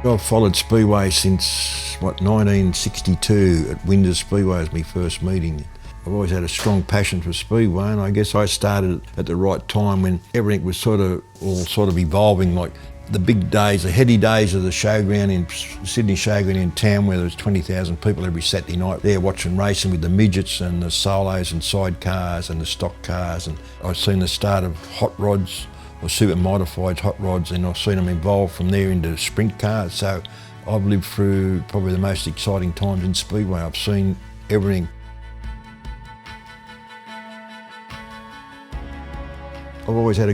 I've followed Speedway since, 1962 at Windsor Speedway was my first meeting. I've always had a strong passion for Speedway, and I guess I started at the right time when everything was sort of evolving, like the big days, the heady days of the showground in Sydney showground in town, where there was 20,000 people every Saturday night there watching racing with the midgets and the solos and sidecars and the stock cars. And I've seen the start of hot rods, or super modified hot rods, and I've seen them evolve from there into sprint cars. So I've lived through probably the most exciting times in Speedway. I've seen everything. I've always had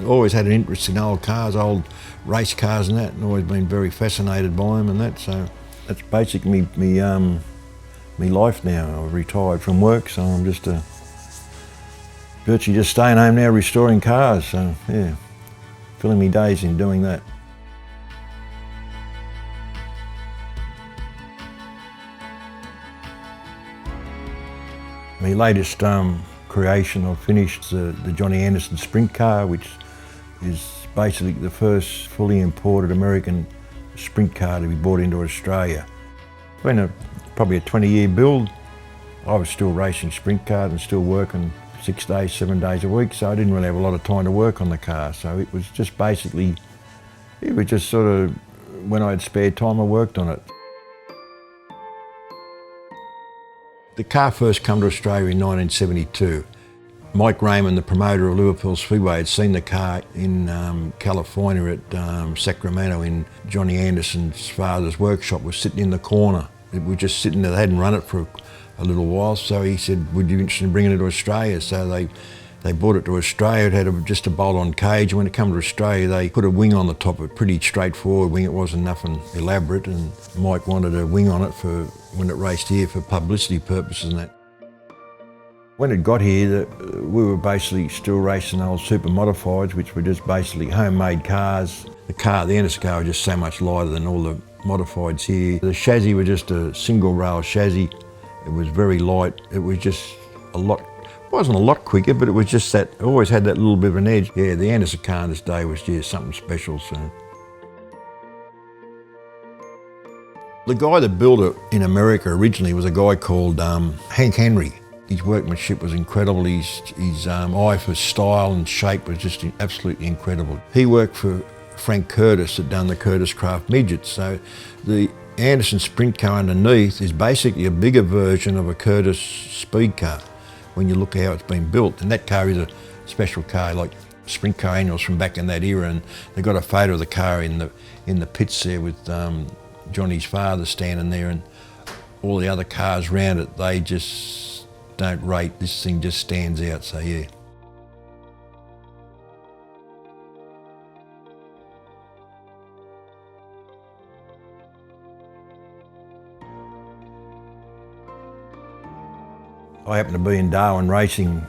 always had an interest in old cars, old race cars and that, and always been very fascinated by them and that. So that's basically me life now. I've retired from work, so I'm just virtually just staying home now restoring cars. So yeah, filling me days in doing that. My latest creation, I've finished the Johnny Anderson Sprintcar, which is basically the first fully imported American sprint car to be brought into Australia. It's been probably a 20-year build. I was still racing sprint cars and still working 6 days, 7 days a week, so I didn't really have a lot of time to work on the car. So it was just basically, it was just sort of, when I had spare time, I worked on it. The car first came to Australia in 1972. Mike Raymond, the promoter of Liverpool Speedway, had seen the car in California at Sacramento in Johnny Anderson's father's workshop. Was sitting in the corner. It was just sitting there. They hadn't run it for a little while, so he said, would you be interested in bringing it to Australia? So they brought it to Australia. It had just a bolt-on cage. When it came to Australia, they put a wing on the top of it, pretty straightforward wing. It wasn't nothing elaborate, and Mike wanted a wing on it for when it raced here for publicity purposes and that. When it got here, we were basically still racing old super modifieds, which were just basically homemade cars. The Anderson car was just so much lighter than all the modifieds here. The chassis was just a single rail chassis. It was very light. It was just it wasn't a lot quicker, but it was just that, it always had that little bit of an edge. Yeah, the Anderson car in this day was just something special. So. The guy that built it in America originally was a guy called Hank Henry. His workmanship was incredible. His eye for style and shape was just absolutely incredible. He worked for Frank Curtis that done the Curtis Craft midgets. So the Anderson Sprint car underneath is basically a bigger version of a Curtis speed car when you look at how it's been built. And that car is a special car, like sprint car annuals from back in that era. And they got a photo of the car in the pits there with Johnny's father standing there, and all the other cars around it, they just don't rate. This thing just stands out, so yeah. I happened to be in Darwin racing.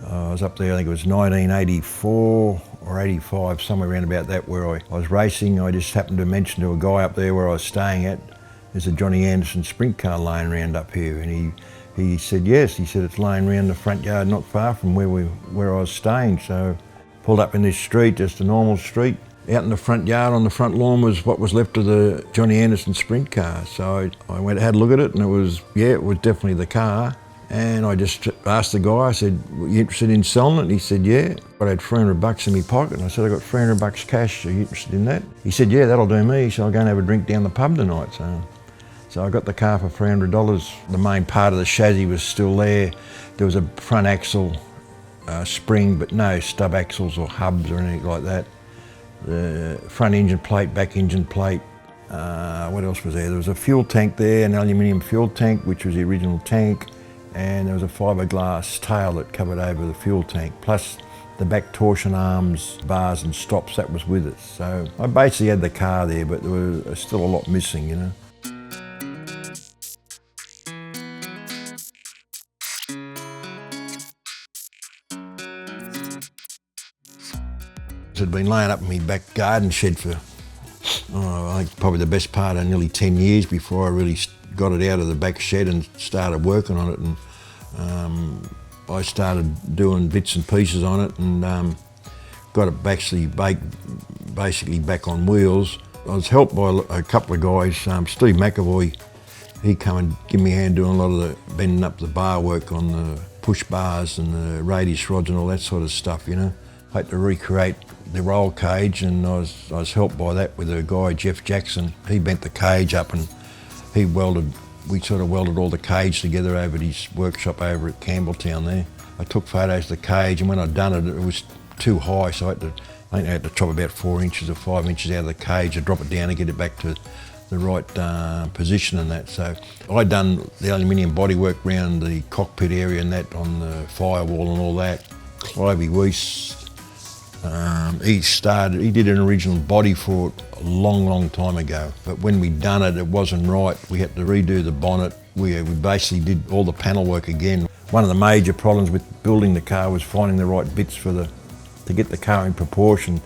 I was up there, I think it was 1984 or 85, somewhere around about that, where I was racing. I just happened to mention to a guy up there where I was staying at, there's a Johnny Anderson sprint car laying around up here, and he said yes. He said it's laying around the front yard not far from where I was staying. So pulled up in this street, just a normal street. Out in the front yard on the front lawn was what was left of the Johnny Anderson sprint car. So I went and had a look at it, and it was definitely the car. And I just asked the guy, I said, "Were you interested in selling it?" And he said, "Yeah." But I had $300 in my pocket, and I said, "I got $300 cash, are you interested in that?" He said, "Yeah, that'll do me." So I'll go and have a drink down the pub tonight. So I got the car for $300. The main part of the chassis was still there. There was a front axle spring, but no stub axles or hubs or anything like that. The front engine plate, back engine plate. What else was there? There was a fuel tank there, an aluminium fuel tank, which was the original tank. And there was a fiberglass tail that covered over the fuel tank, plus the back torsion arms, bars and stops, that was with it. So I basically had the car there, but there was still a lot missing, you know. It had been laying up in my back garden shed for, I think probably the best part of nearly 10 years before I really got it out of the back shed and started working on it. And I started doing bits and pieces on it, and got it basically back on wheels. I was helped by a couple of guys. Steve McAvoy, he come and give me a hand doing a lot of the bending up the bar work on the push bars and the radius rods and all that sort of stuff, you know. I had to recreate the roll cage, and I was helped by that with a guy, Jeff Jackson. He bent the cage up and we sort of welded all the cage together over at his workshop over at Campbelltown there. I took photos of the cage, and when I'd done it, it was too high, so I think I had to chop about 4 inches or 5 inches out of the cage and drop it down and get it back to the right position and that. So I'd done the aluminium bodywork around the cockpit area and that on the firewall and all that. Clivey Weiss, he did an original body for it a long time ago, but when we done it, it wasn't right. We had to redo the bonnet. We basically did all the panel work again. One of the major problems with building the car was finding the right bits to get the car in proportion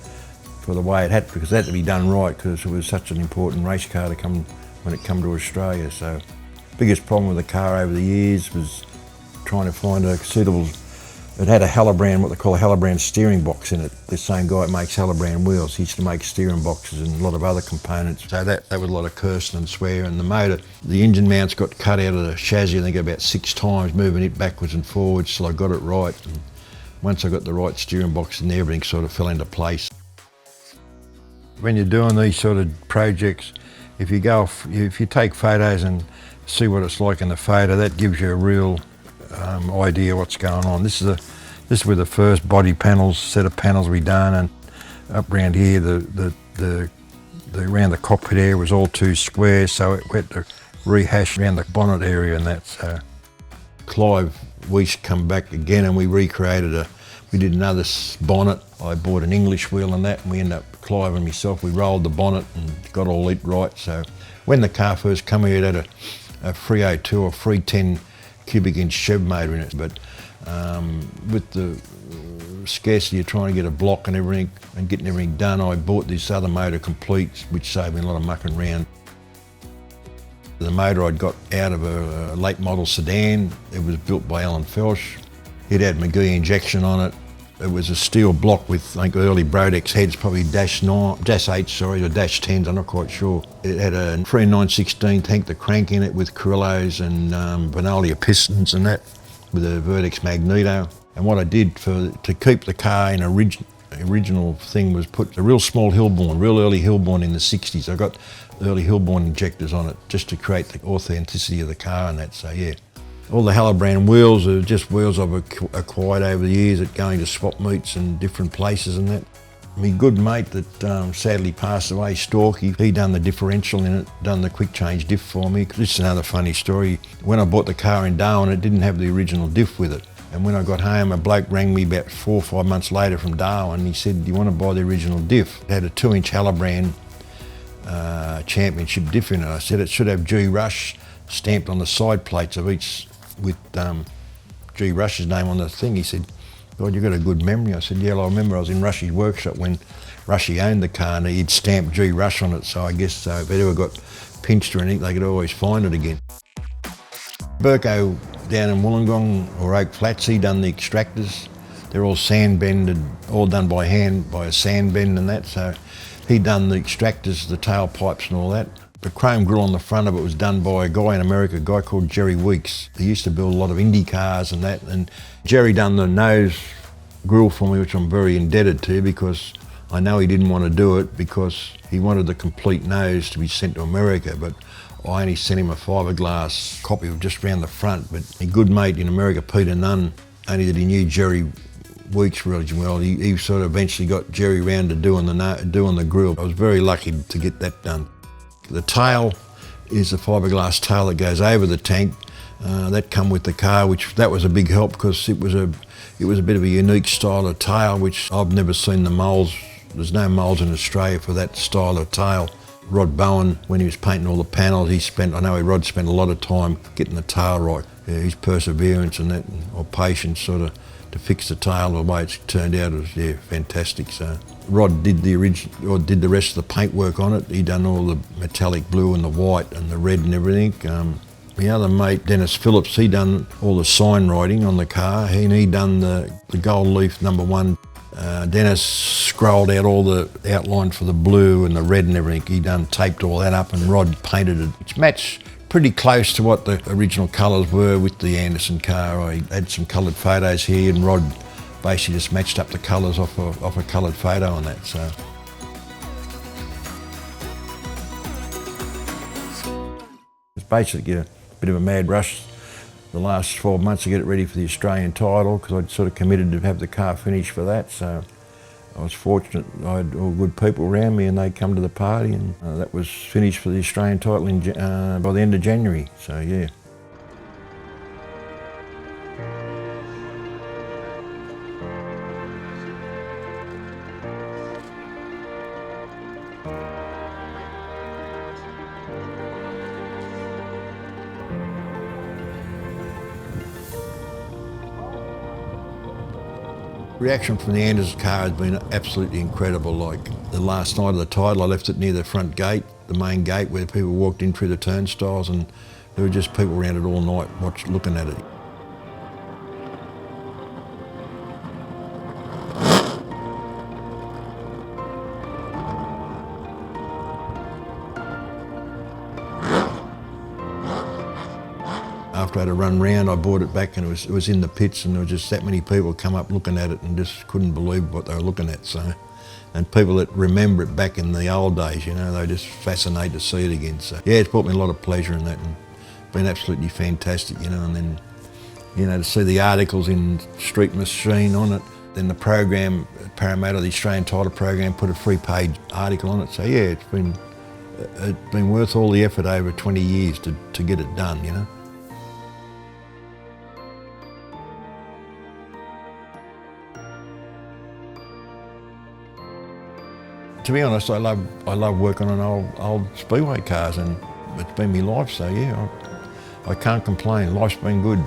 for the way it had, because it had to be done right, because it was such an important race car when it come to Australia. So biggest problem with the car over the years was trying to find a suitable. It had a Hallobrand, what they call a Hallobrand steering box in it. The same guy that makes Hallobrand wheels, he used to make steering boxes and a lot of other components. So that was a lot of cursing and swearing. And the motor, the engine mounts got cut out of the chassis, I think about 6 times, moving it backwards and forwards till I got it right. And once I got the right steering box in there, everything sort of fell into place. When you're doing these sort of projects, if you take photos and see what it's like in the photo, that gives you a real idea what's going on. This is where the first body panels, set of panels we done, and up around here, around the cockpit area was all too square, so we had to rehash around the bonnet area and that. So Clive, we come back again and we recreated we did another bonnet. I bought an English wheel and that, and we ended up, Clive and myself, we rolled the bonnet and got all it right. So when the car first came here, it had a 302 or 310 cubic inch Chev motor in it, but with the scarcity of trying to get a block and everything and getting everything done, I bought this other motor complete, which saved me a lot of mucking around. The motor I'd got out of a late model sedan. It was built by Alan Felsh. It had McGee injection on it. It was a steel block with, I think, early Brodex heads, probably dash 8s, or dash 10s, I'm not quite sure. It had a 3.916 tank, the crank in it with Carrillos and Venolia pistons and that, with a Vertex magneto. And what I did to keep the car in original thing was put a real small Hillborn, real early Hillborn in the 60s. I got early Hillborn injectors on it just to create the authenticity of the car and that, so yeah. All the Hallobrand wheels are just wheels I've acquired over the years at going to swap meets and different places and that. My good mate that sadly passed away, Storky, he done the differential in it, done the quick change diff for me. This is another funny story. When I bought the car in Darwin, it didn't have the original diff with it. And when I got home, a bloke rang me about 4 or 5 months later from Darwin. He said, "Do you want to buy the original diff?" It had a 2-inch Hallobrand championship diff in it. I said it should have G Rush stamped on the side plates of each with G Rush's name on the thing. He said, "God, you've got a good memory." I said, "Yeah, well, I remember I was in Rushy's workshop when Rushy owned the car and he'd stamped G Rush on it, so I guess if it ever got pinched or anything, they could always find it again." Burko down in Wollongong or Oak Flats, he done the extractors. They're all sand-bended, all done by hand, by a sand bend and that, so he done the extractors, the tailpipes and all that. The chrome grille on the front of it was done by a guy in America, a guy called Jerry Weeks. He used to build a lot of Indy cars and that, and Jerry done the nose grille for me, which I'm very indebted to, because I know he didn't want to do it because he wanted the complete nose to be sent to America, but I only sent him a fiberglass copy of just round the front. But a good mate in America, Peter Nunn, only that he knew Jerry Weeks really well, he sort of eventually got Jerry round to doing the grille. I was very lucky to get that done. The tail is a fiberglass tail that goes over the tank. That come with the car, that was a big help because it was a bit of a unique style of tail, which I've never seen the moulds. There's no moulds in Australia for that style of tail. Rod Bowen, when he was painting all the panels, Rod spent a lot of time getting the tail right. Yeah, his perseverance and that, or patience sort of to fix the tail, the way it's turned out was fantastic. So Rod did the rest of the paintwork on it. He done all the metallic blue and the white and the red and everything. My other mate, Dennis Phillips, he done all the sign writing on the car, and he done the gold leaf #1 Dennis scrolled out all the outline for the blue and the red and everything. He done taped all that up and Rod painted it. It's matched pretty close to what the original colours were with the Anderson car. I had some coloured photos here and Rod basically just matched up the colours off a coloured photo on that. So. It's basically a bit of a mad rush the last 12 months to get it ready for the Australian title because I'd sort of committed to have the car finished for that. So I was fortunate I had all good people around me and they come to the party and that was finished for the Australian title by the end of January. So yeah. Reaction from the Anderson car has been absolutely incredible. Like the last night of the title, I left it near the front gate, the main gate where people walked in through the turnstiles, and there were just people around it all night looking at it. After I had a run round, I brought it back and it was in the pits and there was just that many people come up looking at it and just couldn't believe what they were looking at. So, and people that remember it back in the old days, you know, they were just fascinated to see it again. So yeah, it's brought me a lot of pleasure in that and been absolutely fantastic, you know, and then, you know, to see the articles in Street Machine on it, then the program, Parramatta, the Australian title program, put a free-page article on it. So yeah, it's been worth all the effort over 20 years to get it done, you know. To be honest, I love working on old Speedway cars and it's been my life, so yeah, I can't complain. Life's been good.